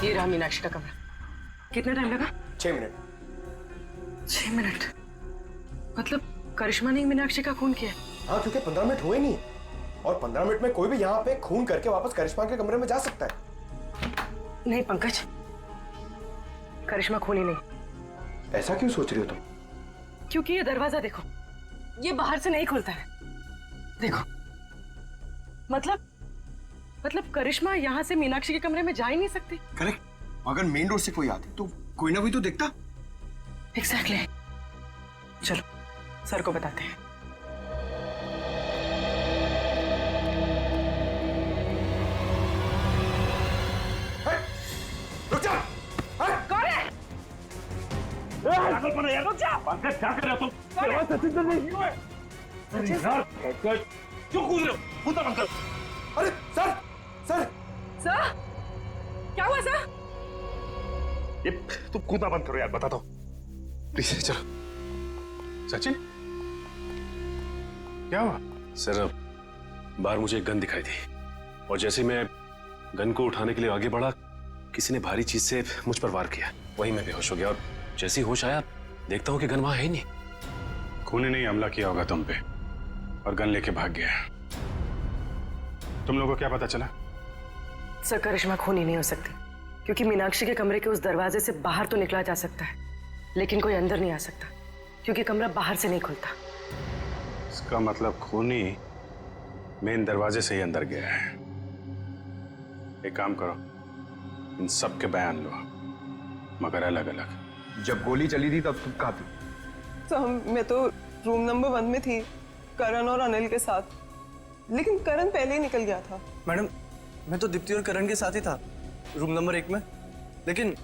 ये रहा मीनाक्षी का कमरा। कितना टाइम लगा? 6 मिनट। 6 मिनट? मतलब करिश्मा ने मीनाक्षी का खून किया? हाँ, क्योंकि 15 मिनट हुए नहीं और 15 मिनट में कोई भी यहाँ पे खून करके वापस करिश्मा के कमरे में जा सकता है। नहीं पंकज, करिश्मा खूनी नहीं। ऐसा क्यों सोच रही हो तुम? क्योंकि ये दरवाजा देखो, ये बाहर से नहीं खुलता है। देखो, मतलब करिश्मा यहाँ से मीनाक्षी के कमरे में जा ही नहीं सकती। करेक्ट। अगर मेन डोर से कोई आती तो कोई ना कोई तो देखता। एग्जैक्टली। चलो सर को बताते हैं। रुक जा। कौन है? रुक जा। पंकज क्या कर रहे हो तुम? सचिन तो नहीं हुए। यार पंकज क्यों कूद रहे हो? कूदा बंद करो। अरे सर, सर क्या हुआ सर? ये तुम कूदा बंद करो यार, बताता हूँ प्लीज। चलो सचिन क्या हुआ? सर बाहर मुझे एक गन दिखाई दी और जैसे मैं गन को उठाने के लिए आगे बढ़ा, किसी ने भारी चीज से मुझ पर वार किया। वहीं मैं बेहोश हो गया और जैसे ही होश आया देखता हूँ कि गन वहां है ही नहीं। खूनी ने हमला किया होगा तुम पे और गन लेके भाग गया। तुम लोगों को क्या पता चला? सर करिश्मा खूनी नहीं हो सकती, क्योंकि मीनाक्षी के कमरे के उस दरवाजे से बाहर तो निकला जा सकता है, लेकिन कोई अंदर नहीं आ सकता, क्योंकि कमरा बाहर से नहीं खुलता। इसका मतलब खूनी मेन दरवाजे से ही अंदर गया है। एक काम करो, इन सब के बयान लो, मगर अलग अलग। जब गोली चली थी तब तुम कहाँ थी? तो मैं तो रूम नंबर 1 में थी, करण और अनिल के साथ, लेकिन करण पहले ही निकल गया था। मैडम मैं तो दीप्ति और करण के साथ ही था रूम नंबर 1 में, लेकिन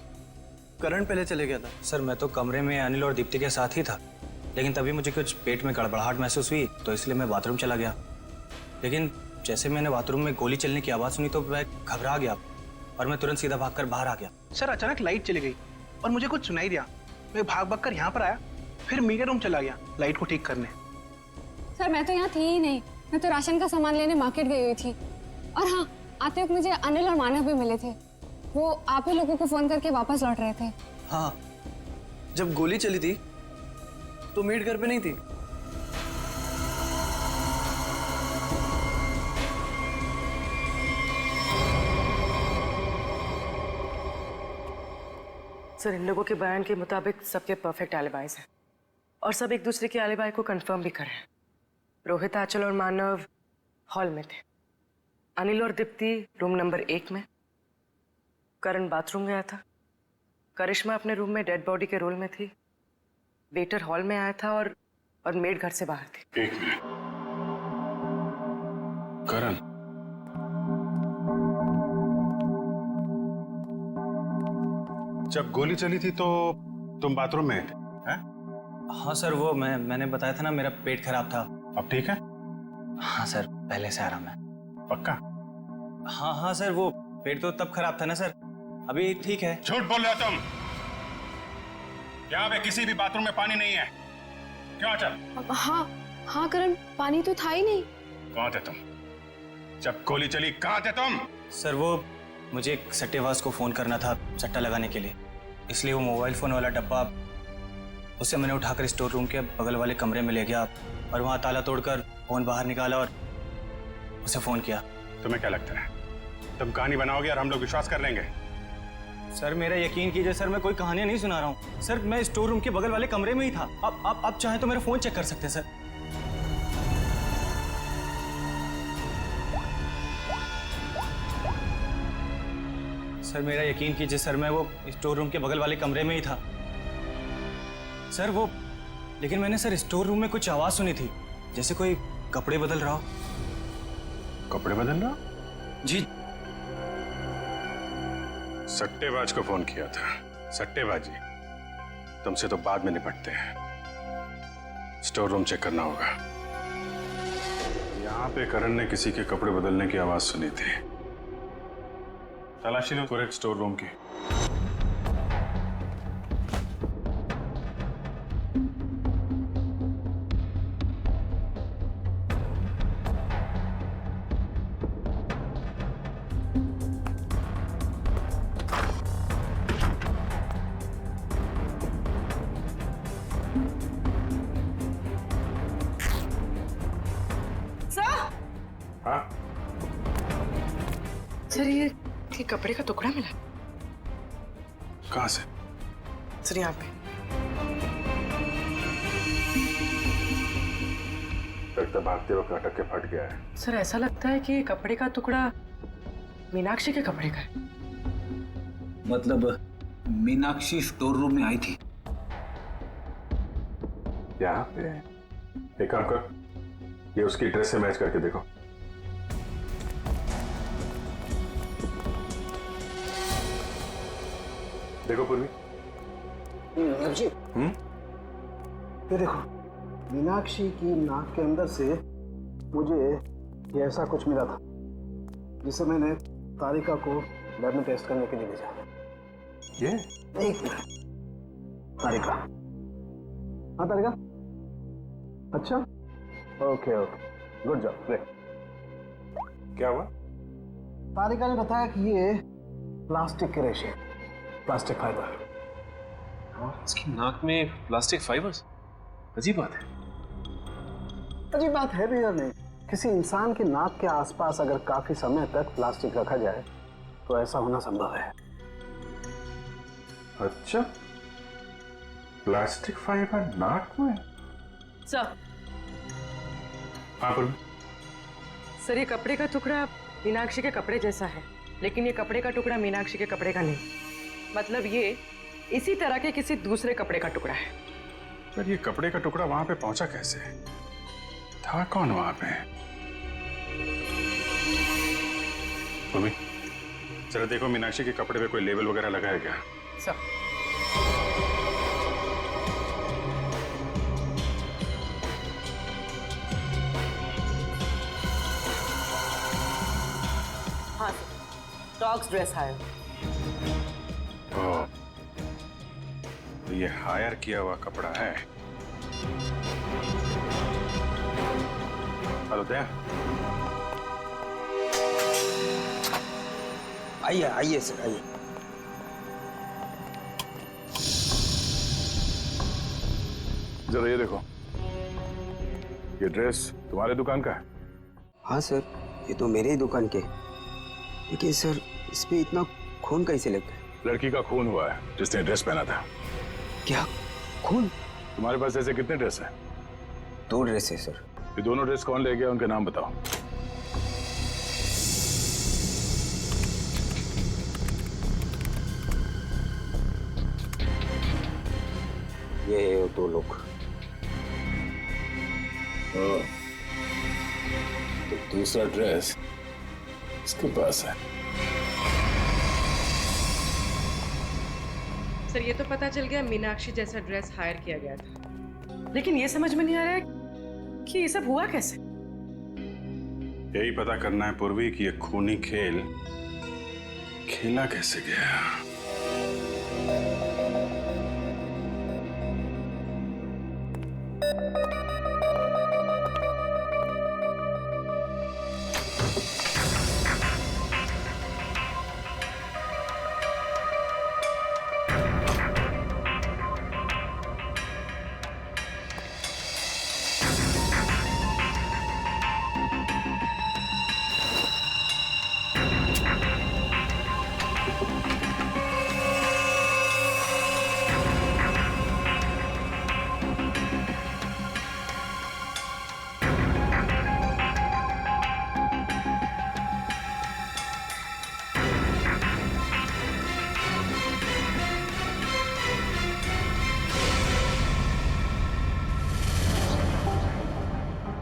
करण पहले चले गया था। सर मैं तो कमरे में अनिल और दीप्ति के साथ ही था, लेकिन तभी मुझे कुछ पेट में गड़बड़ाहट महसूस हुई तो इसलिए मैं बाथरूम चला गया। लेकिन जैसे मैंने बाथरूम में गोली चलने की आवाज़ सुनी तो मैं घबरा गया और मैं तुरंत सीधा भागकर बाहर आ गया। सर अचानक लाइट चली गई और मुझे कुछ सुनाई दिया। मैं भाग कर यहाँ पर आया, फिर मीडिया रूम चला गया लाइट को ठीक करने। सर मैं तो यहाँ थी ही नहीं, मैं तो राशन का सामान लेने मार्केट गई हुई थी। और हाँ, आते वक्त मुझे अनिल और मानव भी मिले थे, वो आप ही लोगों को फोन करके वापस लौट रहे थे। हाँ, जब गोली चली थी तो मेड घर पे नहीं थी। सर इन लोगों के बयान के मुताबिक सबके परफेक्ट एलिबाइज हैं और सब एक दूसरे के एलिबाई को कंफर्म भी कर रहे हैं। रोहित, आंचल और मानव हॉल में थे, अनिल और दीप्ति रूम नंबर 1 में, करण बाथरूम गया था, करिश्मा अपने रूम में डेड बॉडी के रोल में थी, वेटर हॉल में आया था और मेड घर से बाहर थी। एक मिनट, करण जब गोली चली थी तो तुम बाथरूम में थे? हैं? हाँ सर, वो मैंने बताया था ना, मेरा पेट खराब था। अब ठीक है? हाँ सर, पहले से आराम है। पक्का? हाँ सर, वो पेट तो तब खराब था ना सर, अभी ठीक है। झूठ बोल रहे हो तुम। यहाँ पे किसी भी बाथरूम में पानी नहीं है। क्यों चल? हाँ करण, पानी तो था ही नहीं। कहाँ थे तुम जब गोली चली? कहाँ थे तुम? सर वो मुझे एक सट्टेबाज को फोन करना था सट्टा लगाने के लिए, इसलिए वो मोबाइल फोन वाला डब्बा उसे मैंने उठाकर स्टोर रूम के बगल वाले कमरे में ले गया और वहां ताला तोड़कर फोन बाहर निकाला और उसे फोन किया। तुम्हें क्या लगता है तुम कहानी बनाओगे और हम लोग विश्वास कर लेंगे? सर मेरा यकीन कीजिए सर, मैं कोई कहानियां नहीं सुना रहा हूँ सर, मैं स्टोर रूम के बगल वाले कमरे में ही था। आप चाहें तो मेरा फोन चेक कर सकते हैं सर। सर मेरा यकीन कीजिए सर, मैं वो स्टोर रूम के बगल वाले कमरे में ही था सर। वो लेकिन मैंने सर स्टोर रूम में कुछ आवाज सुनी थी, जैसे कोई कपड़े बदल रहा हो। कपड़े बदल रहा? जी। सट्टेबाज को फोन किया था। सट्टेबाजी तुमसे तो बाद में निपटते हैं, स्टोर रूम चेक करना होगा। यहाँ पे करण ने किसी के कपड़े बदलने की आवाज सुनी थी। तलाशी लो पूरे स्टोर रूम की। हाँ, सर ये कपड़े का टुकड़ा मिला कहाँ से? सर यहाँ पे। लगता भागते वक्त अटक के फट गया है। सर ऐसा लगता है कि ये कपड़े का टुकड़ा मीनाक्षी के कपड़े का है। मतलब मीनाक्षी स्टोर रूम में आई थी? यहाँ पे एक काम कर, ये उसकी ड्रेस से मैच करके देखो। देखो पूर्वी। जी ये देखो, मीनाक्षी की नाक के अंदर से मुझे ये ऐसा कुछ मिला था जिसे मैंने तारिका को लैब में टेस्ट करने के लिए भेजा। ये एक मिनट, तारिका। हाँ तारिका, अच्छा, okay okay, good job, great. क्या हुआ? तारिका ने बताया कि ये प्लास्टिक के रेशे, प्लास्टिक फाइबर। इसकी नाक में प्लास्टिक फाइबर्स, अजीब बात है। अजीब बात है भी या नहीं? किसी इंसान की नाक के आसपास अगर काफी समय तक प्लास्टिक रखा जाए तो ऐसा होना संभव है। अच्छा, प्लास्टिक फाइबर नाक में? सर, हाँ पूर्वी। सर ये कपड़े का टुकड़ा मीनाक्षी के कपड़े जैसा है, लेकिन ये कपड़े का टुकड़ा मीनाक्षी के कपड़े का नहीं। मतलब ये इसी तरह के किसी दूसरे कपड़े का टुकड़ा है। पर ये कपड़े का टुकड़ा वहां पे पहुंचा कैसे? था कौन वहां पे? पूर्वी, जरा देखो मीनाक्षी के कपड़े पे कोई लेबल वगैरह लगा है क्या? सर, हाँ सर, डॉग्स ड्रेस हायर। ओह, तो ये हायर किया हुआ कपड़ा है। हेलो दया। आइए आइए सर, आइए। जरा ये देखो, ये ड्रेस तुम्हारे दुकान का है? हाँ सर, ये तो मेरे ही दुकान के। लेकिन सर, इस पे इतना खून कैसे लग गया? लड़की का खून हुआ है जिसने ड्रेस पहना था। क्या खून? तुम्हारे पास ऐसे कितने ड्रेस हैं? 2 ड्रेस है सर। ये दोनों ड्रेस कौन ले गया, उनके नाम बताओ। ये 2 लोग। तो दूसरा ड्रेस इसके पास है। सर ये तो पता चल गया मीनाक्षी जैसा ड्रेस हायर किया गया था, लेकिन ये समझ में नहीं आ रहा है कि ये सब हुआ कैसे। यही पता करना है पूर्वी कि ये खूनी खेल खेला कैसे गया।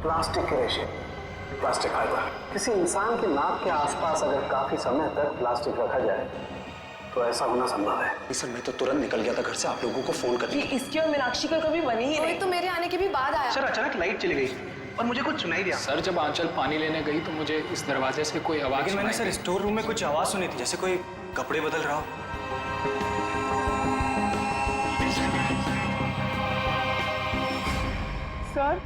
प्लास्टिक के रेशे, प्लास्टिक फाइबर। किसी इंसान की नाक के आसपास अगर काफी समय तक प्लास्टिक रखा जाए तो ऐसा होना संभव है। सर, मैं तो तुरंत निकल गया था घर से आप लोगों को फोन करने। इसकी और मीनाक्षी का कभी बनी ही नहीं। तो मेरे आने के भी बाद आया। सर अचानक लाइट चली गई और मुझे कुछ सुनाई दिया। सर जब आंचल पानी लेने गई तो मुझे इस दरवाजे से कोई आवाज लेकिन मैंने सुनाई सर स्टोर रूम में कुछ आवाज सुनी थी, जैसे कोई कपड़े बदल रहा हो। सर,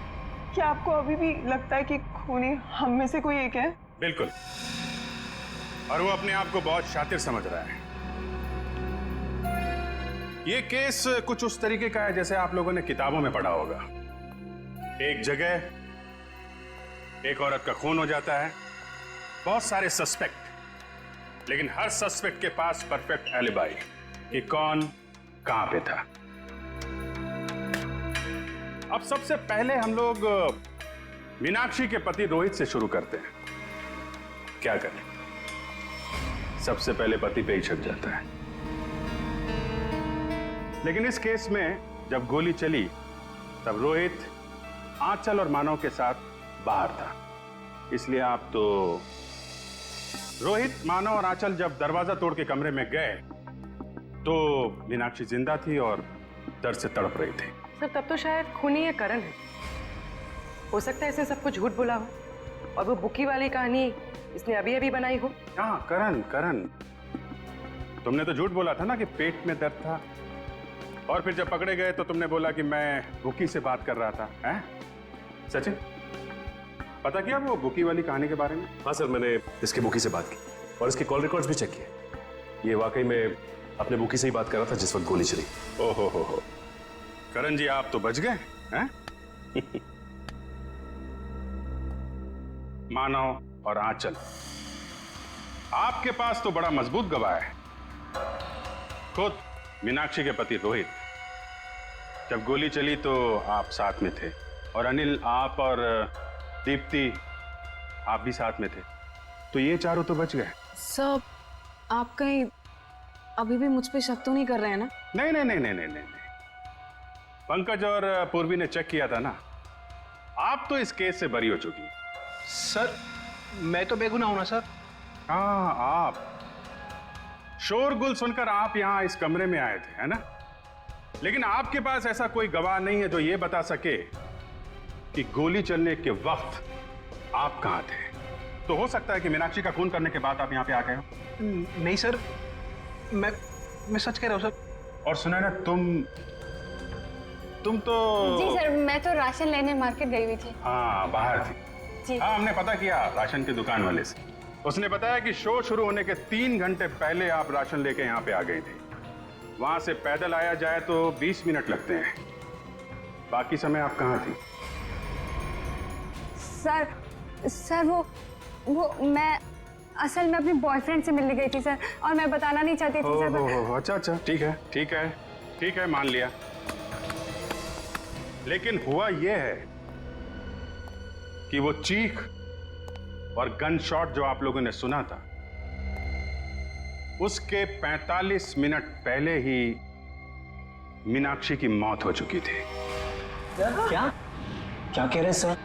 क्या आपको अभी भी लगता है कि खूनी हम में से कोई एक है? बिल्कुल, और वो अपने आप को बहुत शातिर समझ रहा है। ये केस कुछ उस तरीके का है जैसे आप लोगों ने किताबों में पढ़ा होगा। एक जगह एक औरत का खून हो जाता है, बहुत सारे सस्पेक्ट, लेकिन हर सस्पेक्ट के पास परफेक्ट एलिबाई कि कौन कहां पे था। अब सबसे पहले हम लोग मीनाक्षी के पति रोहित से शुरू करते हैं। क्या करें, सबसे पहले पति पे ही छक जाता है। लेकिन इस केस में जब गोली चली तब रोहित आंचल और मानव के साथ बाहर था, इसलिए आप तो रोहित, मानव और आंचल जब दरवाजा तोड़ के कमरे में गए तो मीनाक्षी जिंदा थी और दर्द से तड़प रही थी। सर तब तो शायद खूनी है करण है। हो सकता है इसने सबको झूठ बोला हो और वो बुकी वाली कहानी इसने अभी अभी बनाई हो। हाँ करण, तुमने तो झूठ बोला था ना कि पेट में दर्द था, और फिर जब पकड़े गए तो तुमने बोला कि मैं बुकी से बात कर रहा था। हैं? सचिन, पता किया वो बुकी वाली कहानी के बारे में? हाँ सर, मैंने इसके बुकी से बात की और इसके कॉल रिकॉर्ड्स भी चेक किए। ये वाकई में अपने बुकी से ही बात कर रहा था जिस वक्त गोली चली। ओहो हो, करण जी आप तो बच गए हैं? मानव और आंचल, आपके पास तो बड़ा मजबूत गवाह है। खुद मीनाक्षी के पति रोहित, जब गोली चली तो आप साथ में थे, और अनिल, आप और दीप्ति आप भी साथ में थे, तो ये चारों तो बच गए। सर आप कहीं अभी भी मुझ पे शक तो नहीं कर रहे हैं ना? नहीं। पंकज और पूर्वी ने चेक किया था ना, आप तो इस केस से बरी हो चुकी हैं। सर मैं तो बेगुनाह हूं ना सर। हाँ, आप शोरगुल सुनकर आप यहां इस कमरे में आए थे, है ना? लेकिन आपके पास ऐसा कोई गवाह नहीं है जो ये बता सके कि गोली चलने के वक्त आप कहां थे। तो हो सकता है कि मीनाक्षी का खून करने के बाद आप यहां पे आ गए हो। नहीं सर, मैं सच कह रहा हूं सर। और सुना ना, तुम तो जी सर, मैं तो राशन लेने मार्केट गई हुई थी। हाँ, बाहर थी जी। हाँ, हमने पता किया राशन की दुकान वाले से। उसने बताया कि शो शुरू होने के 3 घंटे पहले आप राशन लेके यहाँ पे आ गए थे। वहां से पैदल आया जाए तो 20 मिनट लगते हैं। बाकी समय आप कहाँ थी? सर वो मैं असल में अपने बॉयफ्रेंड से मिलने गई थी सर, और मैं बताना नहीं चाहती थी सर। अच्छा, ठीक है, मान लिया। लेकिन हुआ यह है कि वो चीख और गन शॉट जो आप लोगों ने सुना था, उसके 45 मिनट पहले ही मीनाक्षी की मौत हो चुकी थी। क्या कह रहे हैं सर?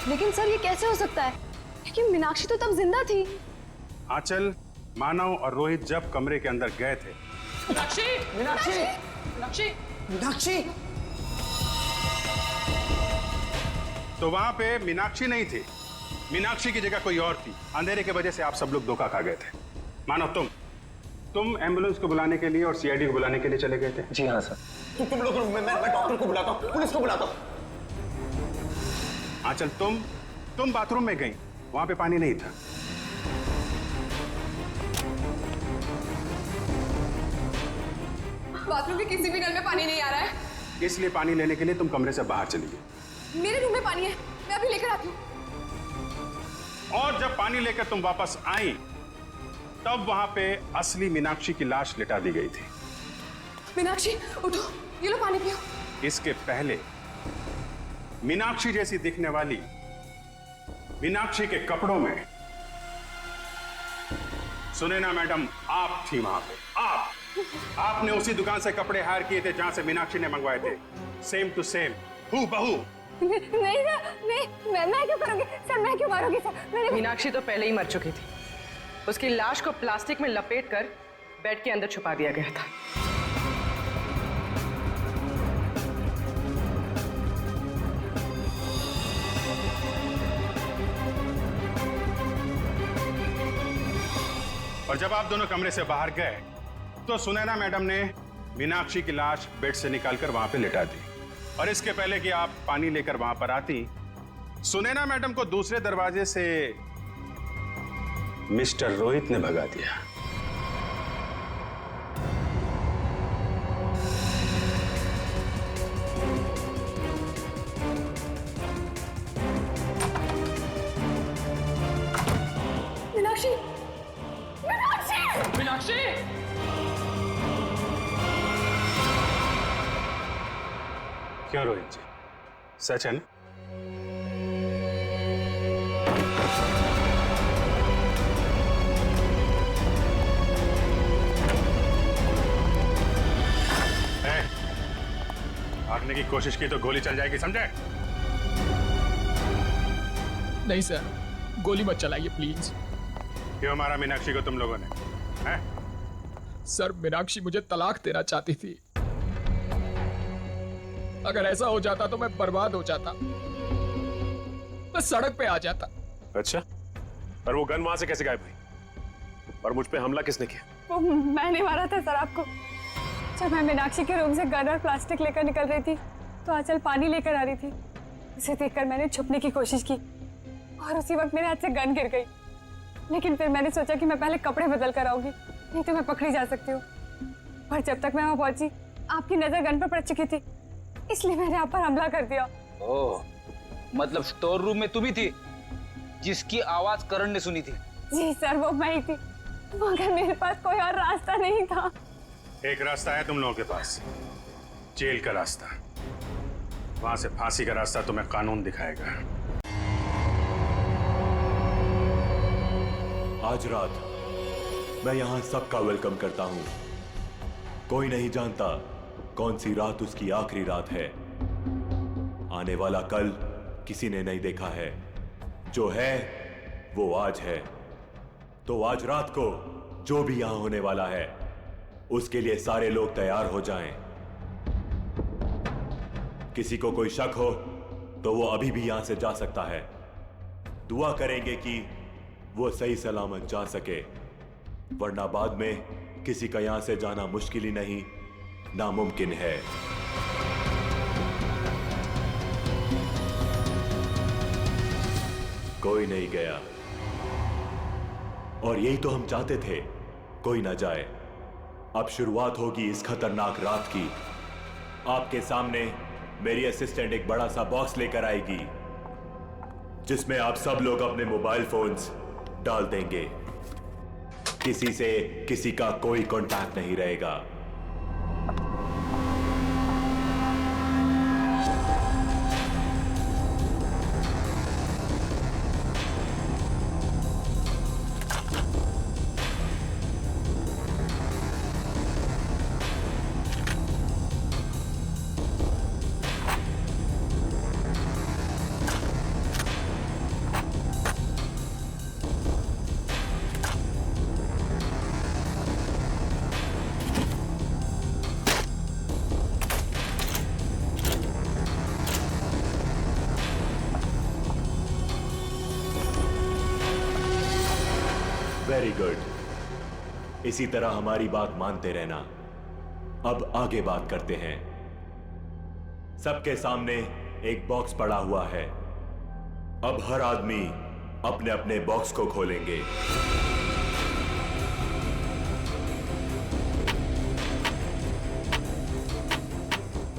लेकिन सर ये कैसे हो सकता है? लेकिन मीनाक्षी तो तब जिंदा थी। आंचल, मानव और रोहित जब कमरे के अंदर गए थे, मीनाक्षी तो वहां पे मीनाक्षी नहीं थी। मीनाक्षी की जगह कोई और थी। अंधेरे की वजह से आप सब लोग धोखा खा गए थे। मानव, तुम एम्बुलेंस को बुलाने के लिए और सीआईडी को बुलाने के लिए चले गए थे। जी हाँ सर। तुम लोग, मैं डॉक्टर को बुलाता हूँ, पुलिस को बुलाता हूँ। आंचल, तुम बाथरूम में गई, वहां पे पानी नहीं था। बाथरूम के किसी भी नल में पानी नहीं आ रहा है। इसलिए पानी लेने के लिए तुम कमरे से बाहर चली गई। मेरे रूम में पानी है, मैं अभी लेकर आती हूँ। और जब पानी लेकर तुम वापस आई तब वहां पे असली मीनाक्षी की लाश लिटा दी गई थी। मीनाक्षी उठो, ये लो पानी पियो। इसके पहले मीनाक्षी जैसी दिखने वाली मीनाक्षी के कपड़ों में सुनैना मैडम आप थी वहां पे। आपने उसी दुकान से कपड़े हायर किए थे जहां से मीनाक्षी ने मंगवाए थे। सेम टू सेम, हूबहू नहीं सर, नहीं, मैं क्यों करूंगी सर, मैं क्यों मारूंगी सर? मैंने मीनाक्षी तो पहले ही मर चुकी थी। उसकी लाश को प्लास्टिक में लपेटकर बेड के अंदर छुपा दिया गया था। और जब आप दोनों कमरे से बाहर गए तो सुनैना मैडम ने मीनाक्षी की लाश बेड से निकालकर वहां पे लिटा दी। और इसके पहले कि आप पानी लेकर वहां पर आती, सुनैना मैडम को दूसरे दरवाजे से मिस्टर रोहित ने भगा दिया। मीनाक्षी, मीनाक्षी, मीनाक्षी! क्यों रोहित जी, सच है ना? भागने की कोशिश की तो गोली चल जाएगी, समझे? नहीं सर, गोली मत चलाइए प्लीज। क्यों मारा मीनाक्षी को तुम लोगों ने? हैं? सर, मीनाक्षी मुझे तलाक देना चाहती थी। अगर ऐसा हो जाता तो मैं बर्बाद हो जाता, मैं सड़क पे आ जाता। अच्छा, पर वो गन वहां से कैसे गायब हुई? और मुझ पे हमला किसने किया? वो मैंने मारा था सर आपको। जब मैं मीनाक्षी के रूम से गन और प्लास्टिक लेकर निकल रही थी तो आंचल पानी लेकर आ रही थी। उसे देखकर मैंने छुपने की कोशिश की और उसी वक्त मेरे हाथ से गन गिर गई। लेकिन फिर मैंने सोचा कि मैं पहले कपड़े बदल कर आऊंगी, नहीं तो मैं पकड़ी जा सकती हूँ। पर जब तक मैं वहां पहुंची आपकी नजर गन पर पड़ चुकी थी, इसलिए मैंने आप पर हमला कर दिया। ओह, मतलब स्टोर रूम में तुम ही थी जिसकी आवाज करण ने सुनी थी? जी सर, वो मैं ही थी, मगर मेरे पास कोई और रास्ता नहीं था। एक रास्ता है तुम लोगों के पास, जेल का रास्ता। वहां से फांसी का रास्ता तुम्हें कानून दिखाएगा। आज रात मैं यहां सबका वेलकम करता हूं। कोई नहीं जानता कौन सी रात उसकी आखिरी रात है। आने वाला कल किसी ने नहीं देखा है, जो है वो आज है। तो आज रात को जो भी यहां होने वाला है उसके लिए सारे लोग तैयार हो जाएं। किसी को कोई शक हो तो वो अभी भी यहां से जा सकता है। दुआ करेंगे कि वो सही सलामत जा सके, वरना बाद में किसी का यहां से जाना मुश्किल ही नहीं, नामुमकिन है। कोई नहीं गया और यही तो हम चाहते थे, कोई ना जाए। अब शुरुआत होगी इस खतरनाक रात की। आपके सामने मेरी असिस्टेंट एक बड़ा सा बॉक्स लेकर आएगी जिसमें आप सब लोग अपने मोबाइल फोन्स डाल देंगे। किसी से किसी का कोई कांटेक्ट नहीं रहेगा। वेरी गुड, इसी तरह हमारी बात मानते रहना। अब आगे बात करते हैं। सबके सामने एक बॉक्स पड़ा हुआ है। अब हर आदमी अपने अपने बॉक्स को खोलेंगे।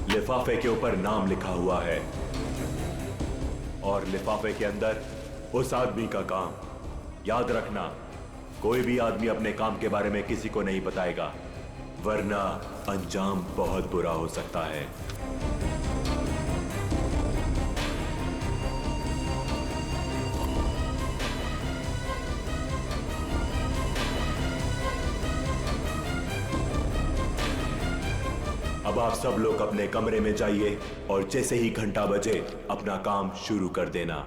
लिफाफे के ऊपर नाम लिखा हुआ है और लिफाफे के अंदर उस आदमी का काम। याद रखना, कोई भी आदमी अपने काम के बारे में किसी को नहीं बताएगा, वरना अंजाम बहुत बुरा हो सकता है। अब आप सब लोग अपने कमरे में जाइए और जैसे ही घंटा बजे अपना काम शुरू कर देना।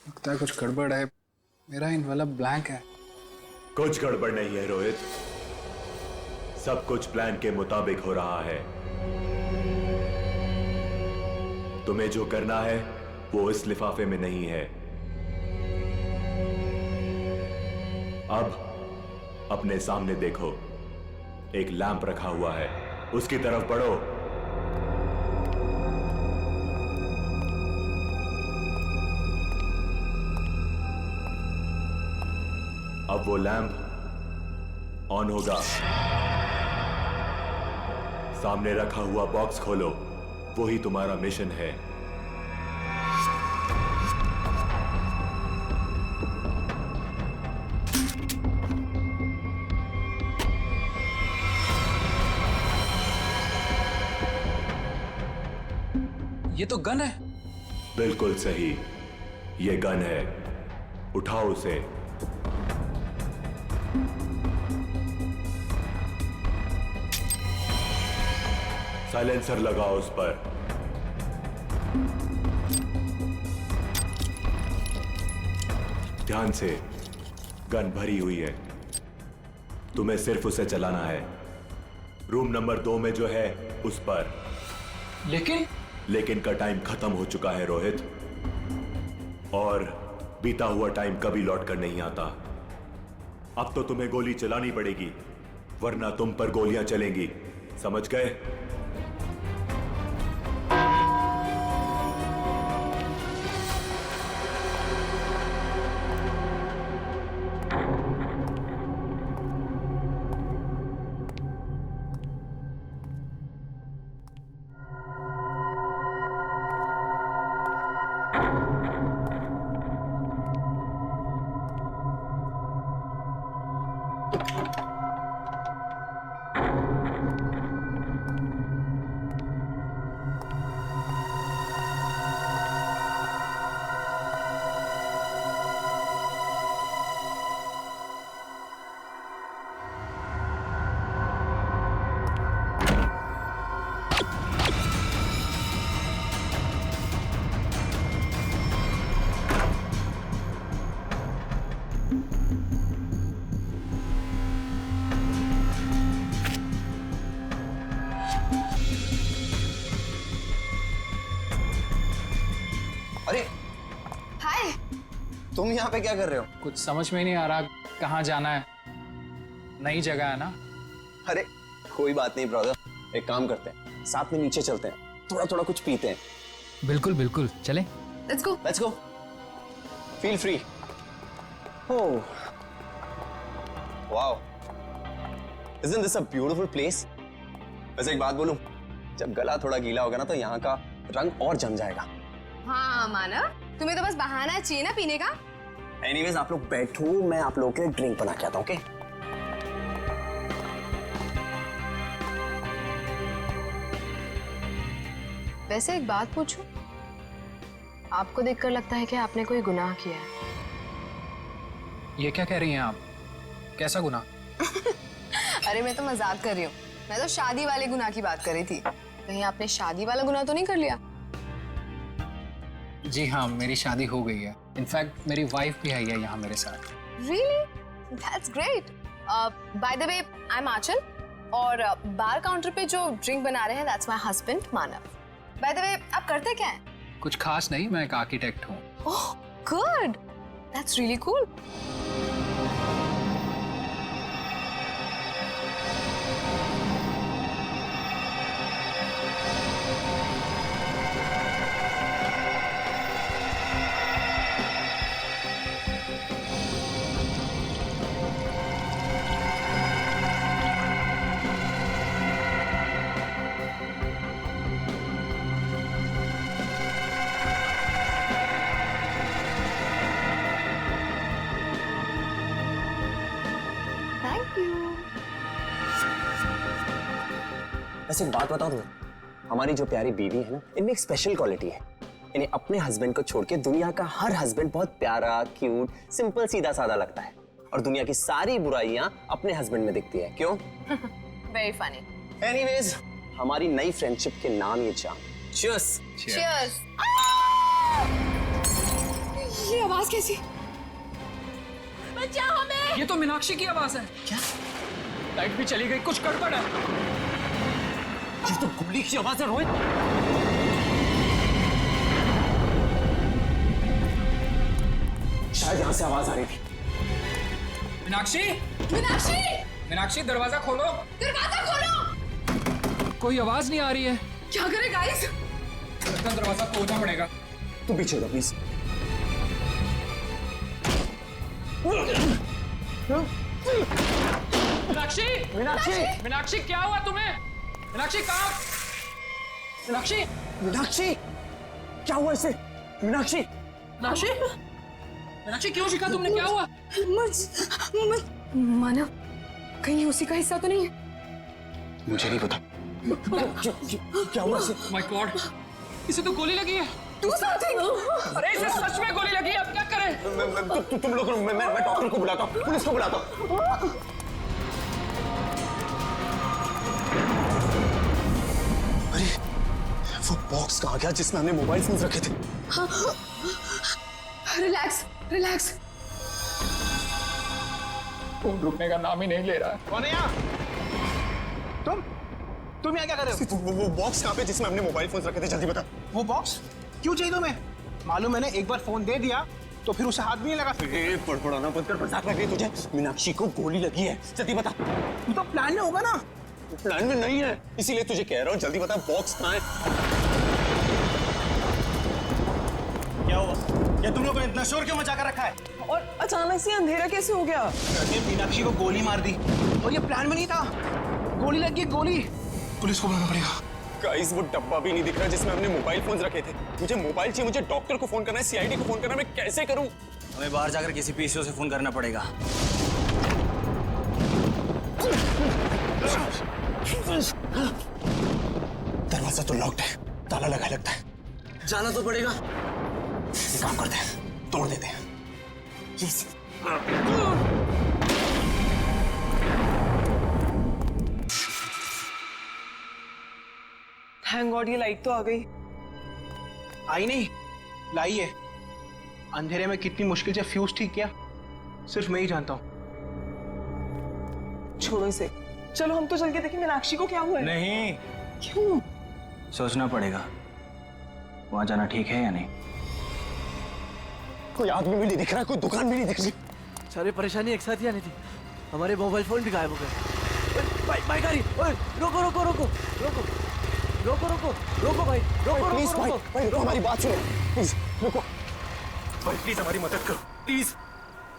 लगता है कुछ गड़बड़ है, मेरा इनवेलप ब्लैंक है। कुछ गड़बड़ नहीं है रोहित, सब कुछ प्लान के मुताबिक हो रहा है। तुम्हें जो करना है वो इस लिफाफे में नहीं है। अब अपने सामने देखो, एक लैंप रखा हुआ है, उसकी तरफ बढ़ो। अब वो लैंप ऑन होगा। सामने रखा हुआ बॉक्स खोलो, वही तुम्हारा मिशन है। ये तो गन है। बिल्कुल सही, ये गन है। उठाओ उसे। साइलेंसर लगाओ उस पर। ध्यान से, गन भरी हुई है, तुम्हें सिर्फ उसे चलाना है। रूम नंबर 2 में जो है उस पर। लेकिन का टाइम खत्म हो चुका है रोहित, और बीता हुआ टाइम कभी लौट कर नहीं आता। अब तो तुम्हें गोली चलानी पड़ेगी, वरना तुम पर गोलियां चलेंगी, समझ गए? अरे हाय, तुम यहाँ पे क्या कर रहे हो? कुछ समझ में नहीं आ रहा कहाँ जाना है। नई जगह है ना। अरे कोई बात नहीं ब्रदर, एक काम करते हैं, साथ में नीचे चलते हैं, थोड़ा थोड़ा कुछ पीते हैं। बिल्कुल बिल्कुल, चले। Let's go. Let's go, feel free. Oh wow, isn't this a beautiful place? वैसे एक बात बोलूं, जब गला थोड़ा गीला होगा ना तो यहाँ का रंग और जम जाएगा। हाँ मानव, तुम्हें तो बस बहाना चाहिए ना पीने का। एनीवेज आप लोग बैठो, मैं आप लोगों के लिए ड्रिंक बना के आता हूँ। ओके? वैसे एक बात पूछूं, आपको देखकर लगता है कि आपने कोई गुनाह किया है। ये क्या कह रही हैं आप? कैसा गुनाह? अरे मैं तो मजाक कर रही हूँ, मैं तो शादी वाले गुनाह की बात कर रही थी। कहीं आपने शादी वाला गुनाह तो नहीं कर लिया? जी हाँ, मेरी शादी हो गई है। इनफैक्ट मेरी वाइफ भी आई है यहाँ मेरे साथ। Really? That's great. By the way, I'm आंचल, और बार काउंटर पे जो ड्रिंक बना रहे हैं that's my husband Manav. By the way, आप करते क्या हैं? कुछ खास नहीं, मैं एक आर्किटेक्ट हूँ। Oh, good. That's really cool. वैसे एक बात बताओ तुम्हें, हमारी जो प्यारी बीवी है ना, इनमें एक स्पेशल क्वालिटी है। इन्हें अपने हस्बैंड को छोड़ के दुनिया का हर हस्बैंड बहुत प्यारा, क्यूट, सिंपल, सीधा साधा लगता है, और दुनिया की सारी बुराइयां अपने हस्बैंड में दिखती है। क्यों? Very funny. एनीवेज, हमारी नई फ्रेंडशिप के नाम ये जाम। चीयर्स। चीयर्स। ये आवाज कैसी? बचाओ हमें। ये तो मीनाक्षी की आवाज है। क्या? लाइट भी चली गई, कुछ गड़बड़ है। ये तो गोली की आवाज है रोहित। शायद यहां से आवाज आ रही थी। मीनाक्षी, मीनाक्षी, मीनाक्षी दरवाजा खोलो। दरवाजा खोलो। कोई आवाज नहीं आ रही है। क्या करें गाइस? लगता है दरवाजा तोड़ना पड़ेगा। तू पीछे हो प्लीज। मीनाक्षी, मीनाक्षी, मीनाक्षी क्या हुआ तुम्हें? मीनाक्षी कहाँ? मीनाक्षी, मीनाक्षी, क्या हुआ इसे? मीनाक्षी, मीनाक्षी, मीनाक्षी क्यों शिका तुमने? क्या हुआ? मानव, कहीं उसी का हिस्सा तो नहीं है? मुझे नहीं पता। क्या हुआ इसे? माय गॉड, इसे तो गोली लगी है। तू समथिंग। अरे इसे सच में गोली लगी है, अब क्या करें? तुम लोग, मैं डॉक्टर को बुलाता हूँ, पुलिस को बुलाता हूँ। अरे वो बॉक्स कहाँ गया जिसमें हमने मोबाइल फोन रखे थे? Relax, relax. फोन रुकने का नाम ही नहीं ले रहा है। कौन है यहाँ? तुम यहाँ क्या कर रहे हो? वो बॉक्स कहाँ पे जिसमें हमने मोबाइल फोन रखे थे? जल्दी बता। वो बॉक्स क्यों चाहिए तुम्हें? मालूम मैंने एक बार फोन दे दिया तो फिर उसे हाथ भी नहीं लगा। पड़पड़ाना बंद कर, मजाक लग रही है तुझे? मीनाक्षी को गोली लगी है, जल्दी बता। तू तो प्लान में होगा ना? प्लान में नहीं है, इसीलिए तुझे कह रहा हूँ, जल्दी बता बॉक्स कहाँ है? क्या हुआ? ये तुम लोगों ने इतना शोर क्यों मचा कर रखा है? और अचानक से अंधेरा कैसे हो गया? मीनाक्षी को गोली मार दी और ये प्लान में नहीं था। गोली लगी, गोली। पुलिस को बुलाना पड़ेगा। गाइस, वो डब्बा भी नहीं दिख रहा जिसमें हमने मोबाइल फोन रखे थे। मुझे मोबाइल चाहिए, मुझे डॉक्टर को फोन करना है, सीआईडी को फोन करना है, मैं कैसे करूं? हमें बाहर जाकर किसी पीसीओ से फोन करना पड़ेगा। दरवाजा तो लॉक्ड है, ताला लगा लगता है। जाना तो पड़ेगा। एक काम करते हैं, तोड़ देते हैं। प्लीज। थैंक गॉड ये लाइट तो आ गई। आई नहीं, लाई है। अंधेरे में कितनी मुश्किल से फ्यूज ठीक किया, सिर्फ मैं ही जानता हूँ। छोड़ो इसे, चलो हम तो चल के देखें मीनाक्षी को क्या हुआ है। नहीं। क्यों? सोचना पड़ेगा वहां जाना ठीक है या नहीं। कोई आदमी भी नहीं दिख रहा, कोई दुकान भी नहीं दिख रही। सारी परेशानी एक साथ ही आनी थी। हमारे मोबाइल फोन भी गायब हो गए। बाइक आ रही। ओए, रोको रोको रोको रोको रोको रोको रोको भाई, रोको प्लीज भाई, भाई रुको, हमारी बात सुनो प्लीज, रुको भाई, प्लीज हमारी मदद करो प्लीज।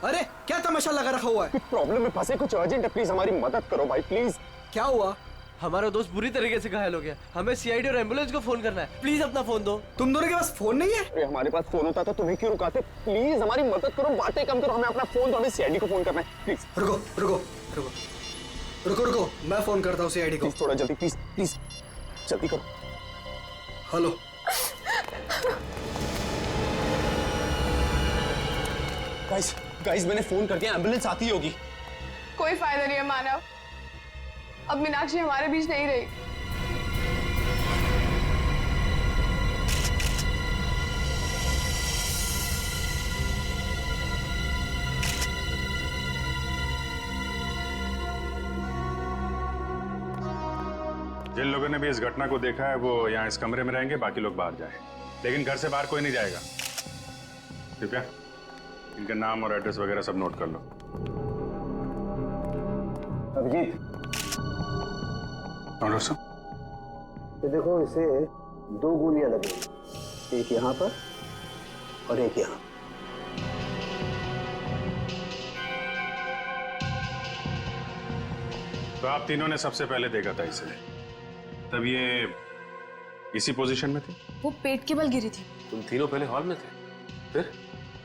अरे क्या तमाशा लगा रखा हुआ है? प्रॉब्लम में फंसे, कुछ अर्जेंट है, प्लीज हमारी मदद करो भाई, प्लीज। क्या हुआ? हमारा दोस्त बुरी तरीके से घायल हो गया, हमें सीआईडी और एम्बुलेंस को फोन करना है। प्लीज अपना फोन दो। तुम दोनों के पास फोन नहीं है? अरे हमारे पास फोन होता तो तुम्हें क्यों रुकाते? प्लीज हमारी मदद करो, बातें कम करो, हमें अपना फोन दो, हमें सीआईडी को फोन करना है, प्लीज। रुको रुको रुको रुको रुको, मैं फोन करता हूँ सीआईडी को। थोड़ा जल्दी, प्लीज प्लीज जल्दी करो। हेलो। गाइस गाइस, मैंने फोन कर दिया, एम्बुलेंस आती होगी। कोई फायदा नहीं है मानव, अब मीनाक्षी हमारे बीच नहीं रही। जिन लोगों ने भी इस घटना को देखा है वो यहाँ इस कमरे में रहेंगे, बाकी लोग बाहर जाएं। लेकिन घर से बाहर कोई नहीं जाएगा। कृपया इनका नाम और एड्रेस वगैरह सब नोट कर लो। अभिजीत। डॉक्टर साहब, ये देखो, इसे 2 गोलियां लगी, एक यहाँ पर और एक यहाँ। तो आप तीनों ने सबसे पहले देखा था इसे, तब ये इसी पोजीशन में थी? वो पेट के बल गिरी थी। तुम तीनों पहले हॉल में थे, फिर?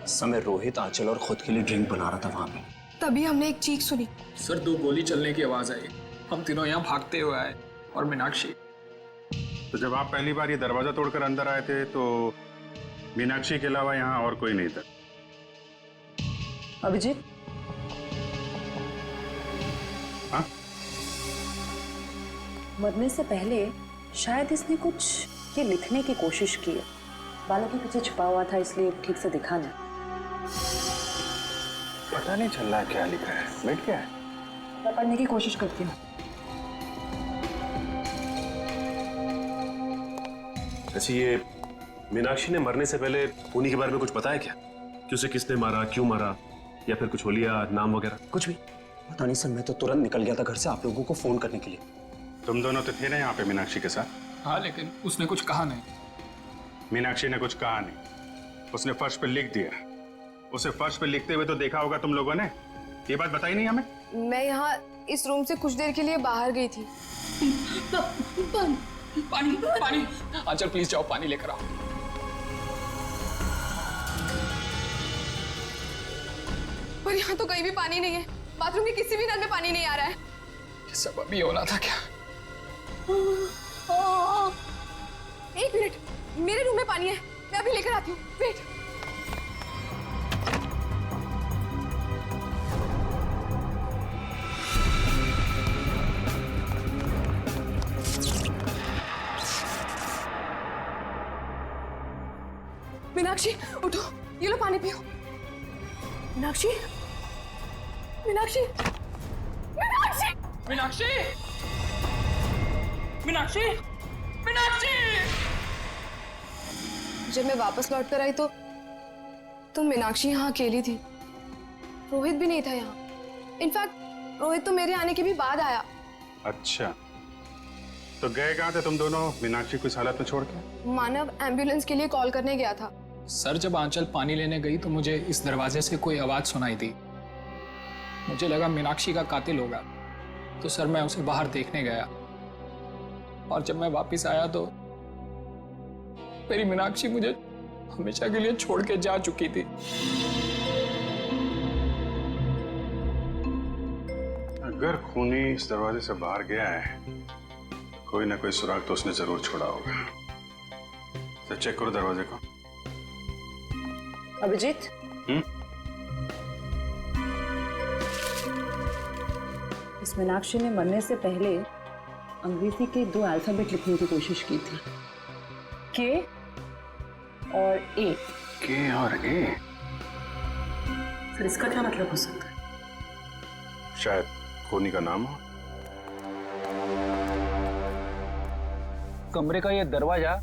उस समय रोहित, आंचल और खुद के लिए ड्रिंक बना रहा था वहां पे। तभी हमने एक चीख सुनी। सर 2 गोली चलने की आवाज आई, हम तीनों यहाँ भागते हुए आए। और मीनाक्षी। तो जब आप पहली बार ये दरवाजा तोड़कर अंदर आए थे तो मीनाक्षी के अलावा यहाँ और कोई नहीं था? अभिजीत, हाँ? मरने से पहले शायद इसने कुछ ये लिखने की कोशिश की है। बालों के पीछे छुपा हुआ था इसलिए ठीक से दिखा नहीं। पता नहीं चल रहा क्या लिखा है। बैठ क्या है? मैं पढ़ने की कोशिश करती हूँ। अच्छा, ये मीनाक्षी ने मरने से पहले खूनी के बारे में कुछ बताया क्या? कि उसे किसने मारा, क्यों मारा, या फिर कुछ होलिया नाम वगैरह? कुछ भी पता नहीं सर। मैं तो तुरंत निकल गया था घर से आप लोगों को फोन करने के लिए। तुम दोनों तो थे ना यहाँ पे मीनाक्षी के साथ? हाँ, लेकिन उसने कुछ कहा नहीं। मीनाक्षी ने कुछ कहा नहीं, उसने फर्श पे लिख दिया। उसे फर्श पे लिखते हुए तो देखा होगा तुम लोगों ने। ये बात बताई नहीं हमें? मैं यहाँ इस रूम से कुछ देर के लिए बाहर गई थी। पानी पानी, आंचल प्लीज जाओ पानी लेकर आओ। पर यहाँ तो कहीं भी पानी नहीं है। बाथरूम के किसी भी नल में पानी नहीं आ रहा है। ये सब अभी होना था क्या? एक मिनट, मेरे रूम में पानी है, मैं अभी लेकर आती हूँ। वेट। मीनाक्षी उठो, ये लो पानी पियो। मीनाक्षी, मीनाक्षी, मीनाक्षी, मीनाक्षी, मीनाक्षी, मीनाक्षी। जब मैं वापस लौट कर आई तो मीनाक्षी यहाँ अकेली थी। रोहित भी नहीं था यहाँ। इनफैक्ट रोहित तो मेरे आने के भी बाद आया। अच्छा, तो गए कहाँ थे तुम दोनों मीनाक्षी को इस हालत में छोड़ के? मानव एम्बुलेंस के लिए कॉल करने गया था। सर, जब आंचल पानी लेने गई तो मुझे इस दरवाजे से कोई आवाज सुनाई दी। मुझे लगा मीनाक्षी का कातिल होगा, तो सर मैं उसे बाहर देखने गया। और जब मैं वापस आया तो मेरी मीनाक्षी मुझे हमेशा के लिए छोड़ के जा चुकी थी। अगर खूनी इस दरवाजे से बाहर गया है, कोई ना कोई सुराग तो उसने जरूर छोड़ा होगा। तो चेक करो दरवाजे को। अभिजीत, इस मीनाक्षी ने मरने से पहले अंग्रेजी के 2 अल्फाबेट लिखने की कोशिश की थी, के और ए। के और ए? फिर इसका क्या मतलब हो सकता है? शायद खूनी का नाम हो। कमरे का ये दरवाजा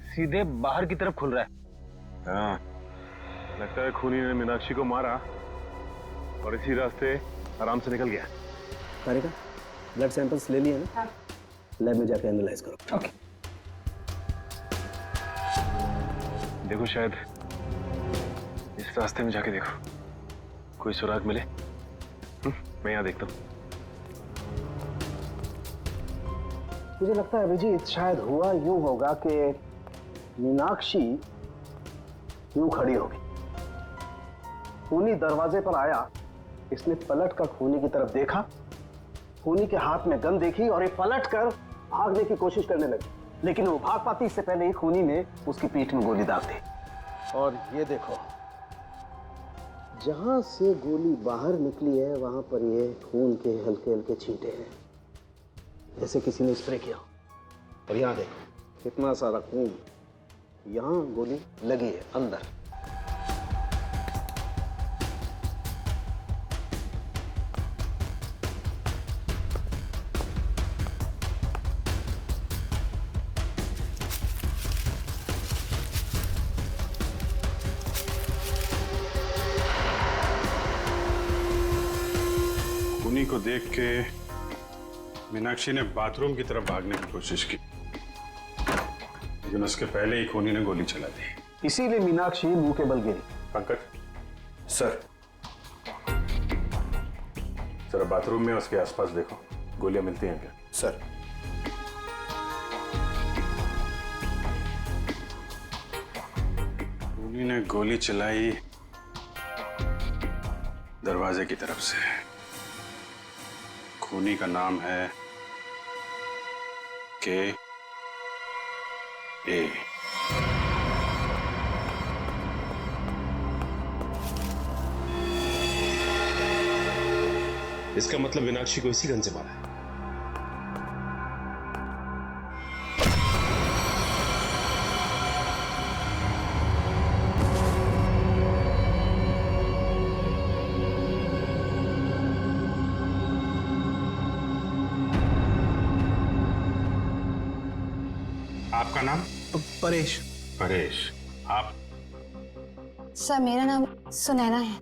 सीधे बाहर की तरफ खुल रहा है। हाँ, लगता है खूनी ने मीनाक्षी को मारा और इसी रास्ते आराम से निकल गया। कारिका, ब्लड सैंपल्स ले लिए ना? हाँ। लैब में जाके एनालाइज करो। ओके। देखो, शायद इस रास्ते में जाके देखो, कोई सुराग मिले। मैं यहाँ देखता हूँ। मुझे लगता है अभिजीत, शायद हुआ यूं होगा कि मीनाक्षी यूं खड़ी होगी, खूनी दरवाजे पर आया, इसने पलट कर खूनी की तरफ देखा, खूनी के हाथ में गन देखी और ये पलट कर भागने की कोशिश करने लगी, लेकिन वो भाग पाती इससे पहले ही खूनी ने उसकी पीठ में गोली दाग दी। और ये देखो, जहां से गोली बाहर निकली है वहां पर ये खून के हल्के हल्के छींटे हैं, जैसे किसी ने स्प्रे किया। और यहाँ देखो, कितना सारा खून, यहाँ गोली लगी है अंदर। खूनी को देख के मीनाक्षी ने बाथरूम की तरफ भागने की कोशिश की, लेकिन उसके पहले ही खूनी ने गोली चला दी। इसीलिए मीनाक्षी मुंह के बल गिरी। पंकज सर, जरा बाथरूम में उसके आसपास देखो, गोलियां मिलती हैं क्या? सर। खूनी ने गोली चलाई दरवाजे की तरफ से। खूनी का नाम है के ए। इसका मतलब मीनाक्षी को इसी गन से मारा है। आपका नाम? परेश। परेश। आप? सर मेरा नाम सुनैना है।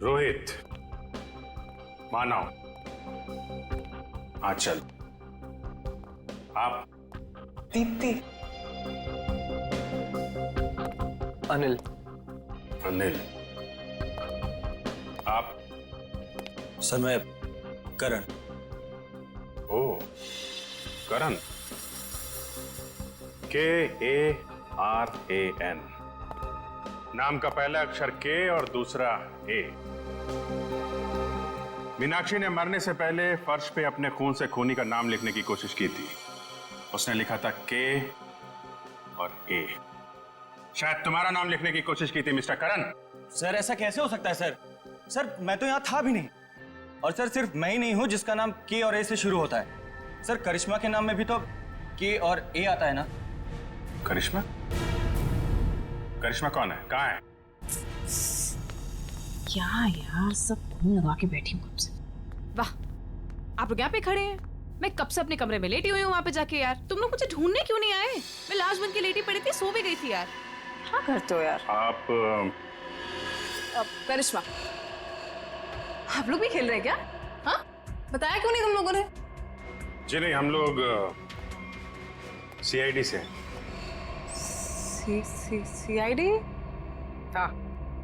रोहित। मानव। आंचल। आप? दीप्ति। अनिल। अनिल। आप? सर मैं करण। ओ, करण। KARAN। नाम का पहला अक्षर के और दूसरा ए। मीनाक्षी ने मरने से पहले फर्श पे अपने खून से खूनी का नाम लिखने की कोशिश की थी। उसने लिखा था के और ए। शायद तुम्हारा नाम लिखने की कोशिश की थी मिस्टर करण। सर ऐसा कैसे हो सकता है सर? सर मैं तो यहाँ था भी नहीं। और सर सिर्फ मैं ही नहीं हूँ जिसका नाम के और ए से शुरू होता है। सर करिश्मा के नाम में भी तो के और ए आता है ना? करिश्मा? करिश्मा कौन है? कहाँ है? क्या यार, सब मुंह लगा के बैठी हूँ कब से। वाह, आप लोग यहाँ पे खड़े हैं। मैं कब से अपने कमरे में लेटी हुई हूँ वहाँ पे जाके। यार तुम लोग मुझे ढूंढने क्यों नहीं आए? मैं लाश बन के लेटी पड़ी थी, सो भी गई थी यार। क्या करते हो यार आप? करिश्मा, आप लोग भी खेल रहे हैं क्या? हाँ, बताया क्यों नहीं तुम लोगों ने? जी नहीं, हम लोग CID से। CID? हाँ,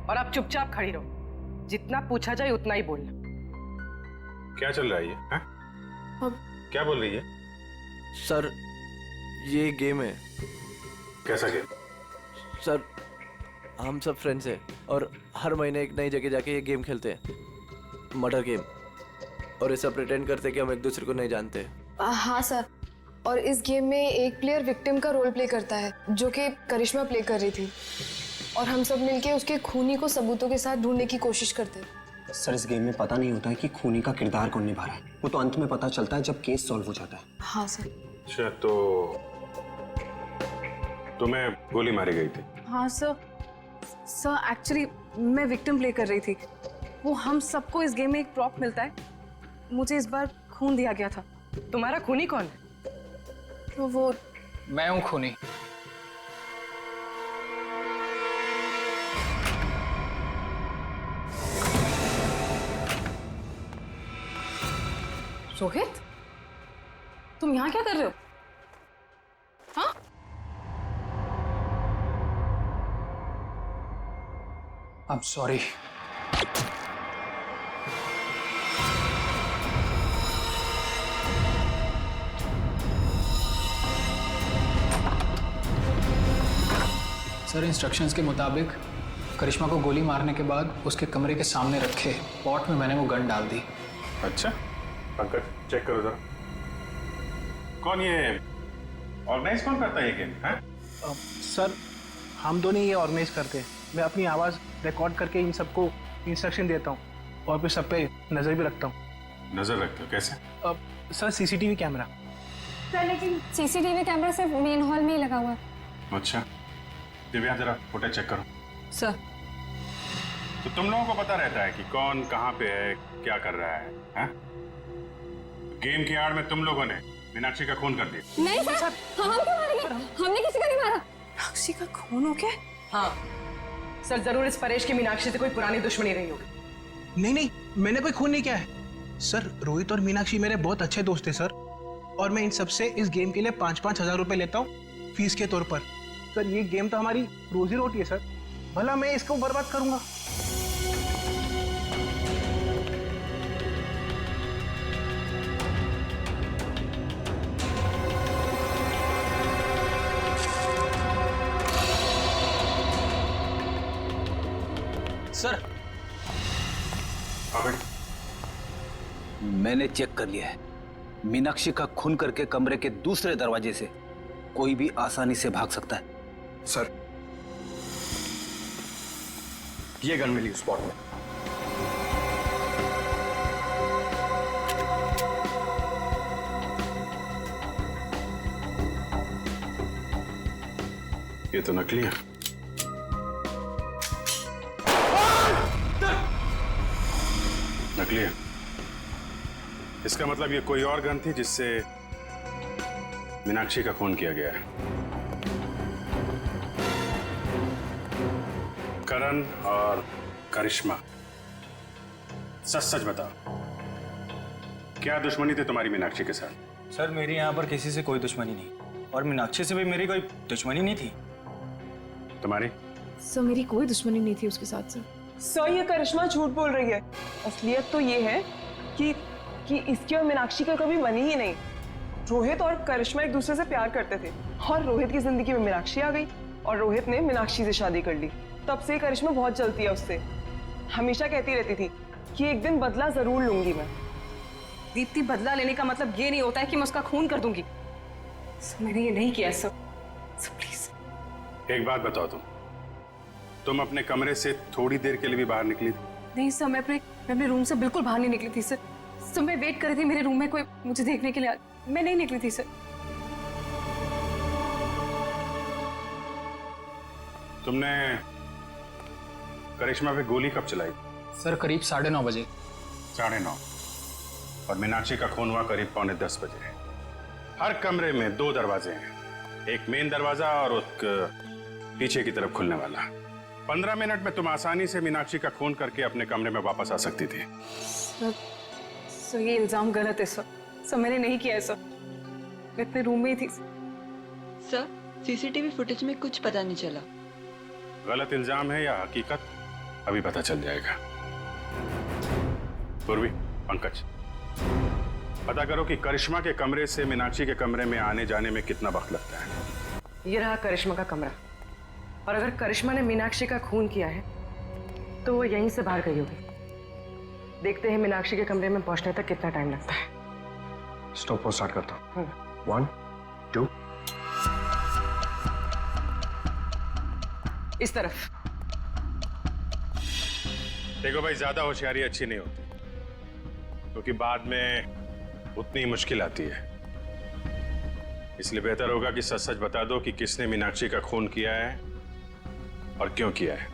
और आप चुपचाप खड़ी रहो। जितना पूछा जाए उतना ही बोलना। क्या चल रहा है ये? हाँ? क्या बोल रही है? सर ये गेम है। कैसा गेम? सर हम सब फ्रेंड्स हैं और हर महीने एक नई जगह जाके ये गेम खेलते हैं, मर्डर गेम। और ऐसा प्रिटेंड करते कि हम एक दूसरे को नहीं जानते। हाँ सर, और इस गेम में एक प्लेयर विक्टिम का रोल प्ले करता है जो कि करिश्मा प्ले कर रही थी, और हम सब मिलके उसके खूनी को सबूतों के साथ ढूंढने की कोशिश करते हैं। सर इस गेम में पता नहीं होता है कि खूनी का किरदार कौन निभा रहा है, वो तो अंत में पता चलता है जब केस सॉल्व हो जाता है। हाँ सर। अच्छा, तो तुम्हें गोली मारी गई थी? हाँ सर एक्चुअली मैं विक्टिम प्ले कर रही थी। वो हम सबको इस गेम में एक प्रॉप मिलता है। मुझे इस बार खून दिया गया था। तुम्हारा खूनी कौन है? तो वो मैं हूं खूनी। रोहित, तुम यहाँ क्या कर रहे हो? हाँ? I'm sorry। सर इंस्ट्रक्शंस के मुताबिक करिश्मा को गोली मारने के बाद उसके कमरे के सामने रखे पॉट में मैंने वो गन डाल दी। अच्छा, पंकज चेक करो जरा। कौन ये ऑर्गेनाइज कौन करता है ये गेम? सर हम दोनों ये ऑर्गेनाइज करते हैं। मैं अपनी आवाज़ रिकॉर्ड करके इन सबको इंस्ट्रक्शन देता हूँ और फिर सब पे नज़र भी रखता हूँ। नजर रखते हो? कैसे? Sir CCTV camera. सर लेकिन CCTV कैमरा सिर्फ मेन हॉल में ही लगा हुआ है। अच्छा, दिव्या जरा फुटेज चेक करो। सर तो तुम लोगों को पता रहता है कि कौन कहाँ पे है, क्या कर रहा है? हाँ? गेम की आड़ में तुम लोगों ने मीनाक्षी का खून कर दिया। नहीं सर, हम क्यों मारेंगे? हमने किसी को नहीं मारा। मीनाक्षी का खून हो गया? हाँ सर, जरूर इस परेश की मीनाक्षी से कोई पुरानी दुश्मनी रही होगी। नहीं, मैंने कोई खून नहीं किया है सर। रोहित और मीनाक्षी मेरे बहुत अच्छे दोस्त हैं सर, और मैं इन सबसे इस गेम के लिए 5-5 हज़ार रुपए लेता हूँ फीस के तौर पर। सर ये गेम तो हमारी रोजी रोटी है सर, भला मैं इसको बर्बाद करूंगा? सर मैंने चेक कर लिया है, मीनाक्षी का खून करके कमरे के दूसरे दरवाजे से कोई भी आसानी से भाग सकता है। सर, ये गन मिली स्पॉट में। ये तो नकली है। नकली है। इसका मतलब ये कोई और गन थी जिससे मीनाक्षी का खून किया गया है। करण और करिश्मा, सच सच बताओ, क्या दुश्मनी थी तुम्हारी मीनाक्षी के साथ? सर मेरी यहाँ पर किसी से कोई दुश्मनी नहीं, और मीनाक्षी से भी मेरी कोई दुश्मनी नहीं थी। तुम्हारी? सर मेरी कोई दुश्मनी नहीं थी उसके साथ। सर ये करिश्मा झूठ बोल रही है। असलियत तो ये है कि इसकी और मीनाक्षी का कभी बनी ही नहीं। रोहित और करिश्मा एक दूसरे से प्यार करते थे और रोहित की जिंदगी में मीनाक्षी आ गई और रोहित ने मीनाक्षी से शादी कर ली। तब से करिश्मा बहुत जलती है उससे। हमेशा कहती रहती थी कि एक दिन बदला जरूर लूंगी मैं। दीप्ति, बदला लेने का मतलब ये नहीं होता है कि मैं उसका खून कर दूंगी। मैंने ये नहीं किया सर, प्लीज। एक बात बताओ, तुम अपने कमरे से थोड़ी देर के लिए भी बाहर निकली थी? नहीं सर, मैं अपने रूम से बिल्कुल बाहर नहीं निकली थी सर। मैं वेट कर रही थी मेरे रूम में कोई मुझे देखने के लिए। मैं नहीं निकली थी सर। तुमने करिश्मा पे गोली कब चलाई? सर करीब 9:30 बजे। 9:30। और मीनाक्षी का खून हुआ करीब 9:45 बजे। हर कमरे में 2 दरवाजे हैं, एक मेन दरवाजा और एक पीछे की तरफ खुलने वाला। 15 मिनट में तुम आसानी से मीनाक्षी का खून करके अपने कमरे में वापस आ सकती थी। सर ये इल्जाम गलत है सर। मैंने नहीं किया है सर, मैं अपने रूम में ही थी। सर सीसीटीवी फुटेज में कुछ पता नहीं चला। गलत इल्जाम है या हकीकत, अभी पता चल जाएगा। पूर्वी, पंकज, पता करो कि करिश्मा के कमरे से मीनाक्षी के कमरे में आने जाने में कितना वक्त लगता है। ये रहा करिश्मा का कमरा, और अगर करिश्मा ने मीनाक्षी का खून किया है तो वो यहीं से बाहर गई होगी। देखते हैं मीनाक्षी के कमरे में पहुंचने तक कितना टाइम लगता है। स्टॉप स्टार्ट करता हूँ। 1 2। इस तरफ। देखो भाई, ज्यादा होशियारी अच्छी नहीं होती, क्योंकि बाद में उतनी मुश्किल आती है। इसलिए बेहतर होगा कि सच सच बता दो कि किसने मीनाक्षी का खून किया है और क्यों किया है।